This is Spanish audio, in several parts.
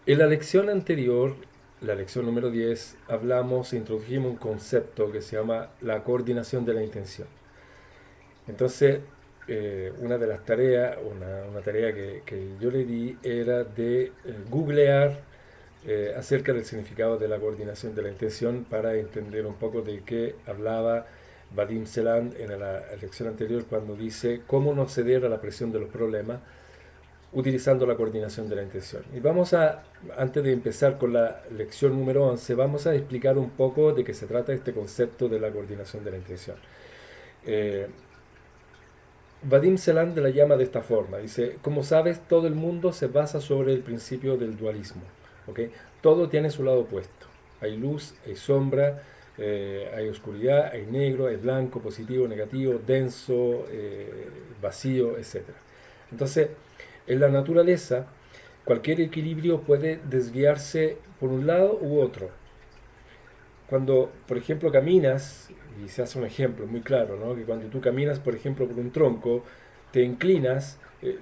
En la lección anterior, la lección número 10, introdujimos un concepto que se llama la coordinación de la intención. Entonces, una de las tareas, una tarea que yo le di era de googlear acerca del significado de la coordinación de la intención para entender un poco de qué hablaba Vadim Seland en la lección anterior cuando dice cómo no ceder a la presión de los problemas utilizando la coordinación de la intención. Y antes de empezar con la lección número 11, vamos a explicar un poco de qué se trata este concepto de la coordinación de la intención. Eh, Vadim Seland la llama de esta forma. Dice, como sabes, todo el mundo se basa sobre el principio del dualismo. ¿Okay? Todo tiene su lado opuesto. Hay luz, hay sombra, hay oscuridad, hay negro, hay blanco, positivo, negativo, denso, vacío, etc. Entonces, en la naturaleza, cualquier equilibrio puede desviarse por un lado u otro. Cuando, por ejemplo, caminas, y se hace un ejemplo muy claro, ¿no? Que cuando tú caminas, por ejemplo, por un tronco, te inclinas,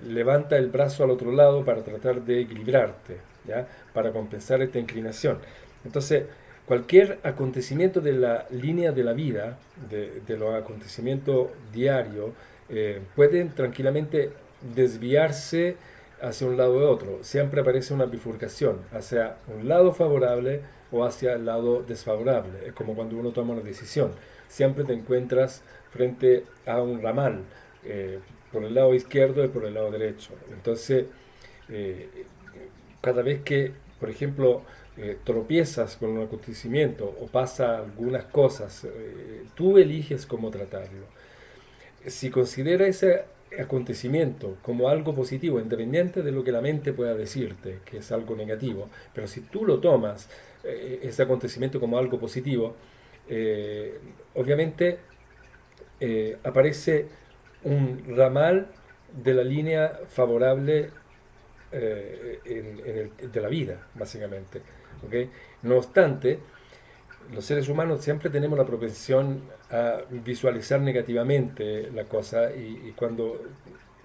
levanta el brazo al otro lado para tratar de equilibrarte, ¿ya? Para compensar esta inclinación. Entonces, cualquier acontecimiento de la línea de la vida, de los acontecimientos diarios, pueden tranquilamente desviarse hacia un lado u otro. Siempre aparece una bifurcación hacia un lado favorable o hacia el lado desfavorable. Es como cuando uno toma una decisión. Siempre te encuentras frente a un ramal, por el lado izquierdo y por el lado derecho. Entonces, eh, cada vez que, por ejemplo, tropiezas con un acontecimiento o pasa algunas cosas, tú eliges cómo tratarlo. Si considera ese acontecimiento como algo positivo, independiente de lo que la mente pueda decirte, que es algo negativo, pero si tú lo tomas, ese acontecimiento como algo positivo, eh, obviamente aparece un ramal de la línea favorable de la vida, básicamente. ¿Okay? No obstante, los seres humanos siempre tenemos la propensión a visualizar negativamente la cosa y cuando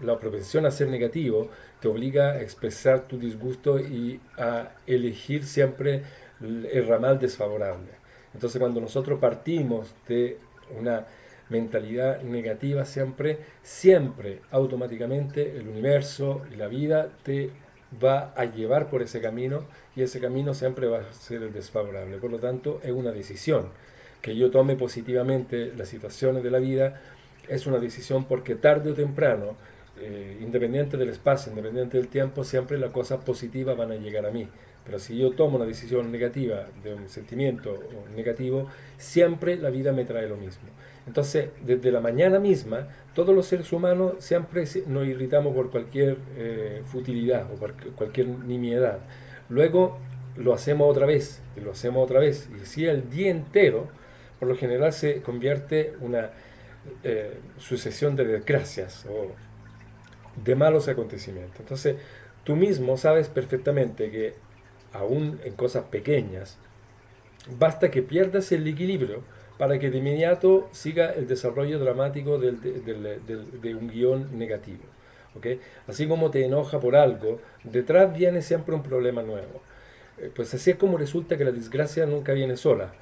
la propensión a ser negativo te obliga a expresar tu disgusto y a elegir siempre el ramal desfavorable. Entonces cuando nosotros partimos de una mentalidad negativa siempre automáticamente el universo y la vida te va a llevar por ese camino y ese camino siempre va a ser el desfavorable. Por lo tanto, es una decisión. Que yo tome positivamente las situaciones de la vida es una decisión porque tarde o temprano, independiente del espacio, independiente del tiempo, siempre las cosas positivas van a llegar a mí. Pero si yo tomo una decisión negativa de un sentimiento negativo, siempre la vida me trae lo mismo. Entonces, desde la mañana misma, todos los seres humanos siempre nos irritamos por cualquier futilidad o por cualquier nimiedad. Luego lo hacemos otra vez, y lo hacemos otra vez, y así el día entero, por lo general se convierte una sucesión de desgracias o de malos acontecimientos. Entonces, tú mismo sabes perfectamente que aún en cosas pequeñas, basta que pierdas el equilibrio para que de inmediato siga el desarrollo dramático de un guión negativo. ¿Okay? Así como te enoja por algo, detrás viene siempre un problema nuevo. Pues así es como resulta que la desgracia nunca viene sola,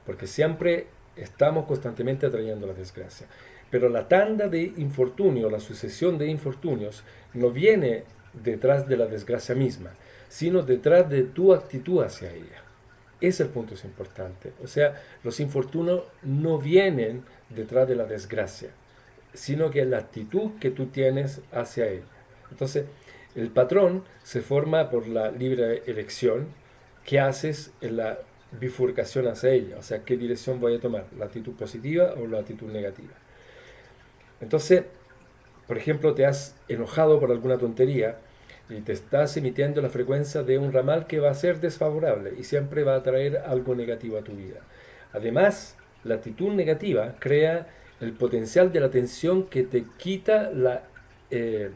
porque siempre estamos constantemente atrayendo la desgracia. Pero la tanda de infortunio, la sucesión de infortunios, no viene detrás de la desgracia misma, sino detrás de tu actitud hacia ella. Ese punto es importante. O sea, los infortunios no vienen detrás de la desgracia, sino que es la actitud que tú tienes hacia él. Entonces, el patrón se forma por la libre elección que haces en la bifurcación hacia ella. O sea, qué dirección voy a tomar, la actitud positiva o la actitud negativa. Entonces, por ejemplo, te has enojado por alguna tontería y te estás emitiendo la frecuencia de un ramal que va a ser desfavorable y siempre va a traer algo negativo a tu vida. Además, la actitud negativa crea el potencial de la tensión que te quita eh,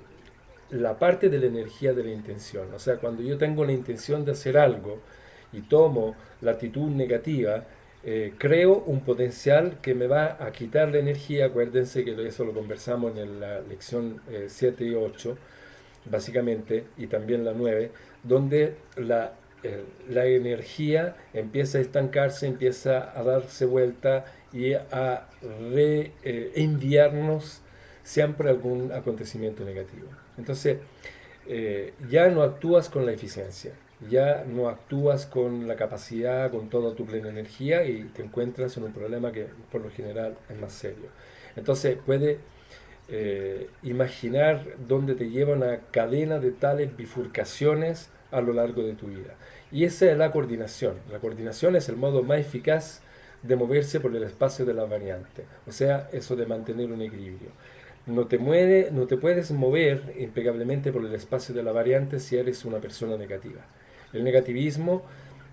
la parte de la energía de la intención. O sea, cuando yo tengo la intención de hacer algo y tomo la actitud negativa, creo un potencial que me va a quitar la energía. Acuérdense que eso lo conversamos en la lección 7 y 8, básicamente, y también la 9, donde la energía empieza a estancarse, empieza a darse vuelta y a reenviarnos siempre algún acontecimiento negativo. Entonces, ya no actúas con la eficiencia, ya no actúas con la capacidad, con toda tu plena energía y te encuentras en un problema que por lo general es más serio. Entonces, puede imaginar dónde te lleva una cadena de tales bifurcaciones a lo largo de tu vida. Y esa es la coordinación. La coordinación es el modo más eficaz de moverse por el espacio de las variantes. O sea, eso de mantener un equilibrio. No te puedes mover impecablemente por el espacio de la variante si eres una persona negativa. El negativismo,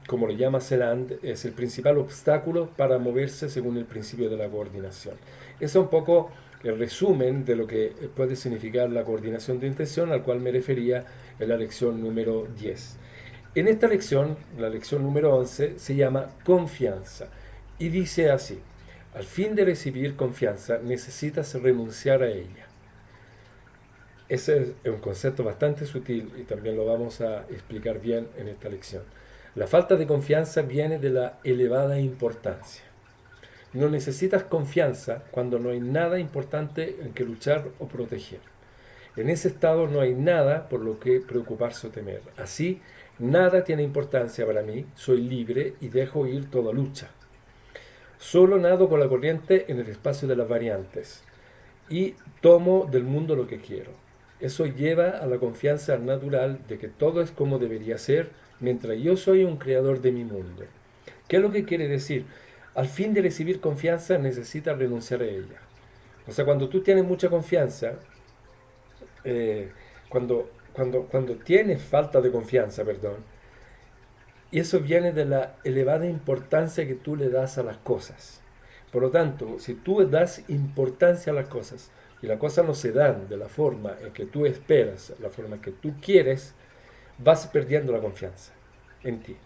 como lo llama Celand, es el principal obstáculo para moverse según el principio de la coordinación. Eso es un poco el resumen de lo que puede significar la coordinación de intención, al cual me refería en la lección número 10. En esta lección, la lección número 11, se llama confianza y dice así: al fin de recibir confianza necesitas renunciar a ella. Ese es un concepto bastante sutil y también lo vamos a explicar bien en esta lección. La falta de confianza viene de la elevada importancia. No necesitas confianza cuando no hay nada importante en que luchar o proteger. En ese estado no hay nada por lo que preocuparse o temer. Así, nada tiene importancia para mí, soy libre y dejo ir toda lucha. Solo nado con la corriente en el espacio de las variantes y tomo del mundo lo que quiero. Eso lleva a la confianza natural de que todo es como debería ser mientras yo soy un creador de mi mundo. ¿Qué es lo que quiere decir? Al fin de recibir confianza necesitas renunciar a ella. O sea, cuando tú tienes mucha confianza, cuando tienes falta de confianza, perdón, y eso viene de la elevada importancia que tú le das a las cosas. Por lo tanto, si tú das importancia a las cosas y las cosas no se dan de la forma en que tú esperas, la forma en que tú quieres, vas perdiendo la confianza en ti.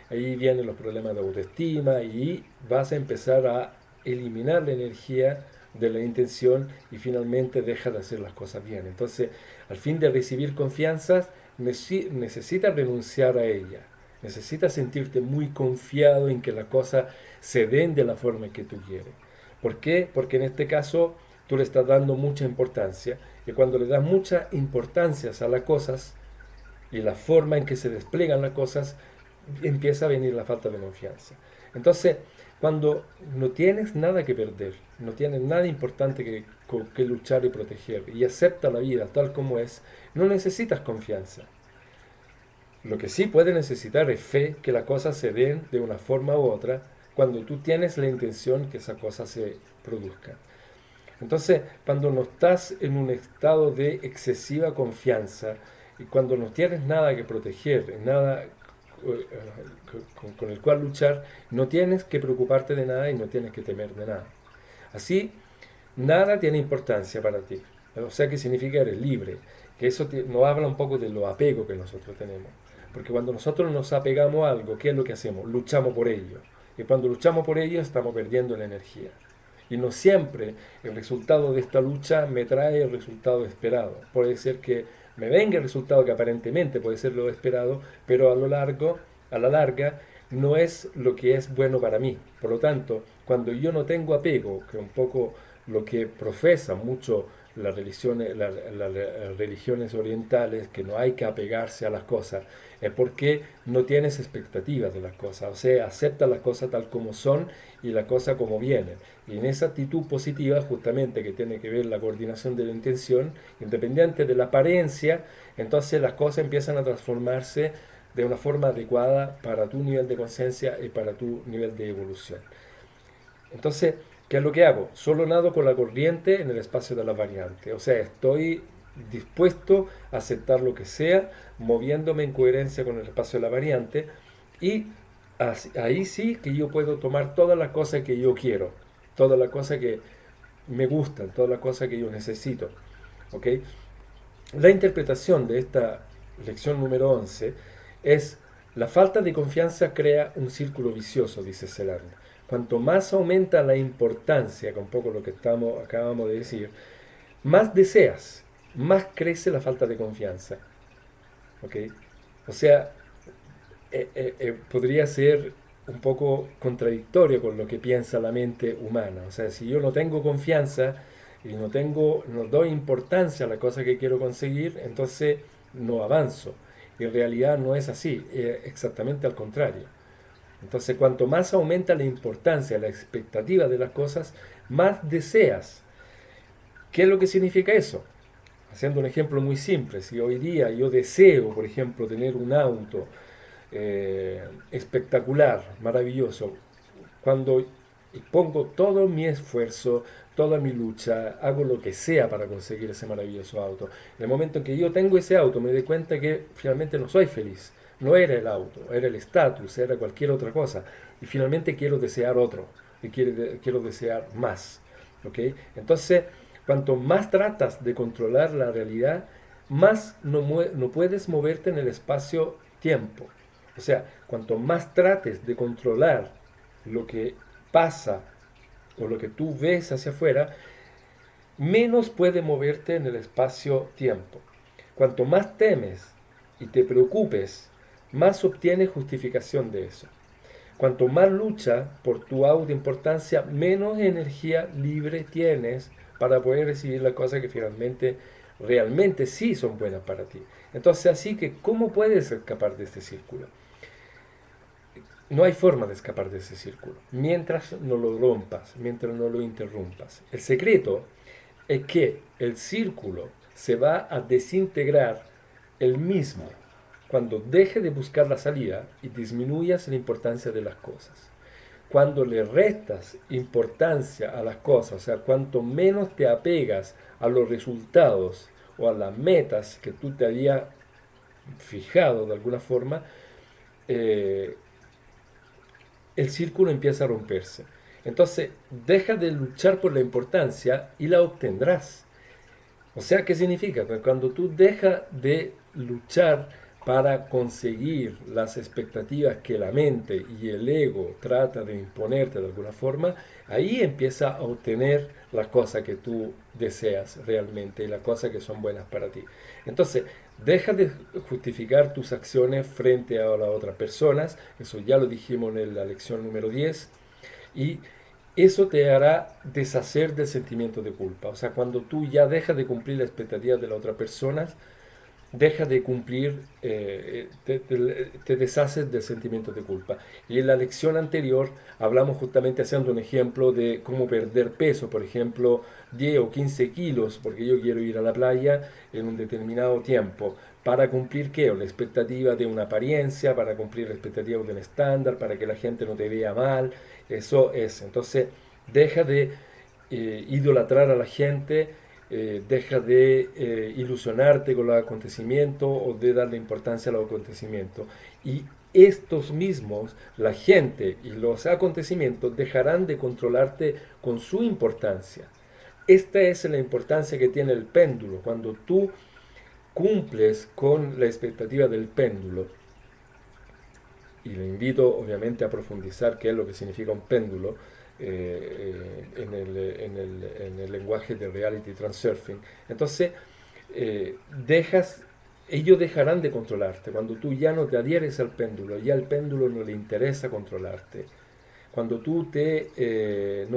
Ahí vienen los problemas de autoestima y vas a empezar a eliminar la energía de la intención y finalmente deja de hacer las cosas bien. Entonces, al fin de recibir confianza, necesitas renunciar a ella. Necesitas sentirte muy confiado en que las cosas se den de la forma en que tú quieres. ¿Por qué? Porque en este caso tú le estás dando mucha importancia y cuando le das mucha importancia a las cosas y la forma en que se despliegan las cosas, empieza a venir la falta de confianza. Entonces, cuando no tienes nada que perder, no tienes nada importante que luchar y proteger y acepta la vida tal como es, no necesitas confianza. Lo que sí puedes necesitar es fe que las cosas se den de una forma u otra cuando tú tienes la intención que esa cosa se produzca. Entonces, cuando no estás en un estado de excesiva confianza y cuando no tienes nada que proteger, nada con el cual luchar, no tienes que preocuparte de nada y no tienes que temer de nada. Así, nada tiene importancia para ti. O sea, que significa eres libre. Que eso nos habla un poco de lo apego que nosotros tenemos. Porque cuando nosotros nos apegamos a algo, ¿qué es lo que hacemos? Luchamos por ello. Y cuando luchamos por ello, estamos perdiendo la energía. Y no siempre el resultado de esta lucha me trae el resultado esperado. Puede ser que me venga el resultado que aparentemente puede ser lo esperado, pero a la larga, no es lo que es bueno para mí. Por lo tanto, cuando yo no tengo apego, que es un poco lo que profesan mucho las religiones orientales, que no hay que apegarse a las cosas, es porque no tienes expectativas de las cosas, o sea, acepta las cosas tal como son y las cosas como vienen. Y en esa actitud positiva, justamente que tiene que ver la coordinación de la intención, independiente de la apariencia, entonces las cosas empiezan a transformarse de una forma adecuada para tu nivel de conciencia y para tu nivel de evolución. Entonces, ¿qué es lo que hago? Solo nado con la corriente en el espacio de las variantes. O sea, estoy dispuesto a aceptar lo que sea, moviéndome en coherencia con el espacio de la variante. Y ahí sí que yo puedo tomar todas las cosas que yo quiero, todas las cosas que me gustan, todas las cosas que yo necesito. ¿Ok? La interpretación de esta lección número 11 es: la falta de confianza crea un círculo vicioso, dice Celand. Cuanto más aumenta la importancia, con poco lo que acabamos de decir, más deseas más crece la falta de confianza. ¿Ok? O sea, podría ser un poco contradictorio con lo que piensa la mente humana. O sea, si yo no tengo confianza y no doy importancia a la cosa que quiero conseguir, entonces no avanzo. Y en realidad no es así, es exactamente al contrario. Entonces, cuanto más aumenta la importancia, la expectativa de las cosas, más deseas. ¿Qué es lo que significa eso? Haciendo un ejemplo muy simple, si hoy día yo deseo, por ejemplo, tener un auto espectacular, maravilloso, cuando pongo todo mi esfuerzo, toda mi lucha, hago lo que sea para conseguir ese maravilloso auto. En el momento en que yo tengo ese auto, me doy cuenta que finalmente no soy feliz. No era el auto, era el estatus, era cualquier otra cosa. Y finalmente quiero desear otro, y quiero desear más. ¿Ok? Entonces, cuanto más tratas de controlar la realidad, más no puedes moverte en el espacio-tiempo. O sea, cuanto más trates de controlar lo que pasa o lo que tú ves hacia afuera, menos puede moverte en el espacio-tiempo. Cuanto más temes y te preocupes, más obtienes justificación de eso. Cuanto más lucha por tu autoimportancia, menos energía libre tienes para poder recibir las cosas que finalmente, realmente sí son buenas para ti. Entonces, así que, ¿cómo puedes escapar de este círculo? No hay forma de escapar de ese círculo, mientras no lo rompas, mientras no lo interrumpas. El secreto es que el círculo se va a desintegrar el mismo cuando deje de buscar la salida y disminuyas la importancia de las cosas. Cuando le restas importancia a las cosas, o sea, cuanto menos te apegas a los resultados o a las metas que tú te habías fijado de alguna forma, eh, el círculo empieza a romperse. Entonces, deja de luchar por la importancia y la obtendrás. O sea, ¿qué significa? Que cuando tú dejas de luchar para conseguir las expectativas que la mente y el ego trata de imponerte de alguna forma, ahí empieza a obtener las cosas que tú deseas realmente y las cosas que son buenas para ti. Entonces, deja de justificar tus acciones frente a las otras personas, eso ya lo dijimos en la lección número 10, y eso te hará deshacer del sentimiento de culpa. O sea, cuando tú ya dejas de cumplir las expectativas de la otra persona, deja de cumplir, te deshaces del sentimiento de culpa. Y en la lección anterior hablamos justamente haciendo un ejemplo de cómo perder peso, por ejemplo, 10 o 15 kilos, porque yo quiero ir a la playa en un determinado tiempo. ¿Para cumplir qué? O la expectativa de una apariencia, para cumplir la expectativa de un estándar, para que la gente no te vea mal. Eso es. Entonces, deja de idolatrar a la gente, deja de ilusionarte con los acontecimientos o de darle importancia a los acontecimientos. Y estos mismos, la gente y los acontecimientos dejarán de controlarte con su importancia. Esta es la importancia que tiene el péndulo. Cuando tú cumples con la expectativa del péndulo, y le invito obviamente a profundizar qué es lo que significa un péndulo en el lenguaje de reality transurfing. Entonces, dejas, ellos dejarán de controlarte cuando tú ya no te adhieres al péndulo, ya al péndulo no le interesa controlarte. Cuando tú no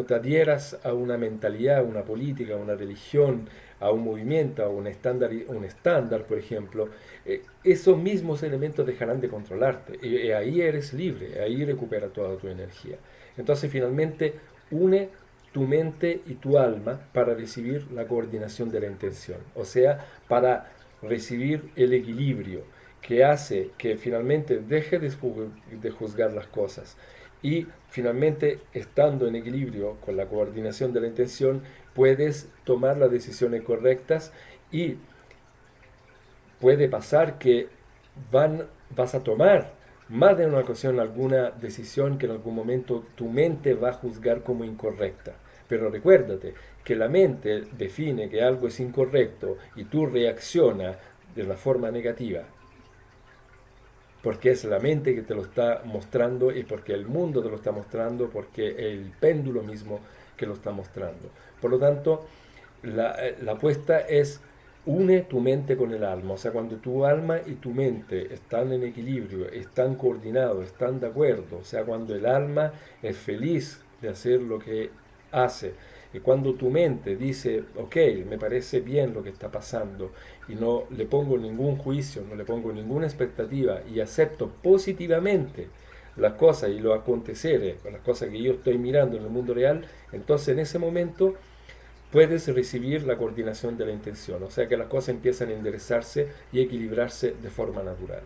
te adhieras a una mentalidad, a una política, a una religión, a un movimiento, a un estándar, por ejemplo, esos mismos elementos dejarán de controlarte. Y ahí eres libre, ahí recupera toda tu energía. Entonces finalmente une tu mente y tu alma para recibir la coordinación de la intención. O sea, para recibir el equilibrio que hace que finalmente deje de juzgar las cosas y finalmente, estando en equilibrio con la coordinación de la intención, puedes tomar las decisiones correctas y puede pasar que vas a tomar más de una ocasión alguna decisión que en algún momento tu mente va a juzgar como incorrecta. Pero recuérdate que la mente define que algo es incorrecto y tú reaccionas de la forma negativa porque es la mente que te lo está mostrando y porque el mundo te lo está mostrando, porque el péndulo mismo que lo está mostrando. Por lo tanto, la apuesta es une tu mente con el alma. O sea, cuando tu alma y tu mente están en equilibrio, están coordinados, están de acuerdo, o sea, cuando el alma es feliz de hacer lo que hace, y cuando tu mente dice, ok, me parece bien lo que está pasando, y no le pongo ningún juicio, no le pongo ninguna expectativa, y acepto positivamente las cosas y los aconteceres, las cosas que yo estoy mirando en el mundo real, entonces en ese momento puedes recibir la coordinación de la intención, o sea que las cosas empiezan a enderezarse y equilibrarse de forma natural.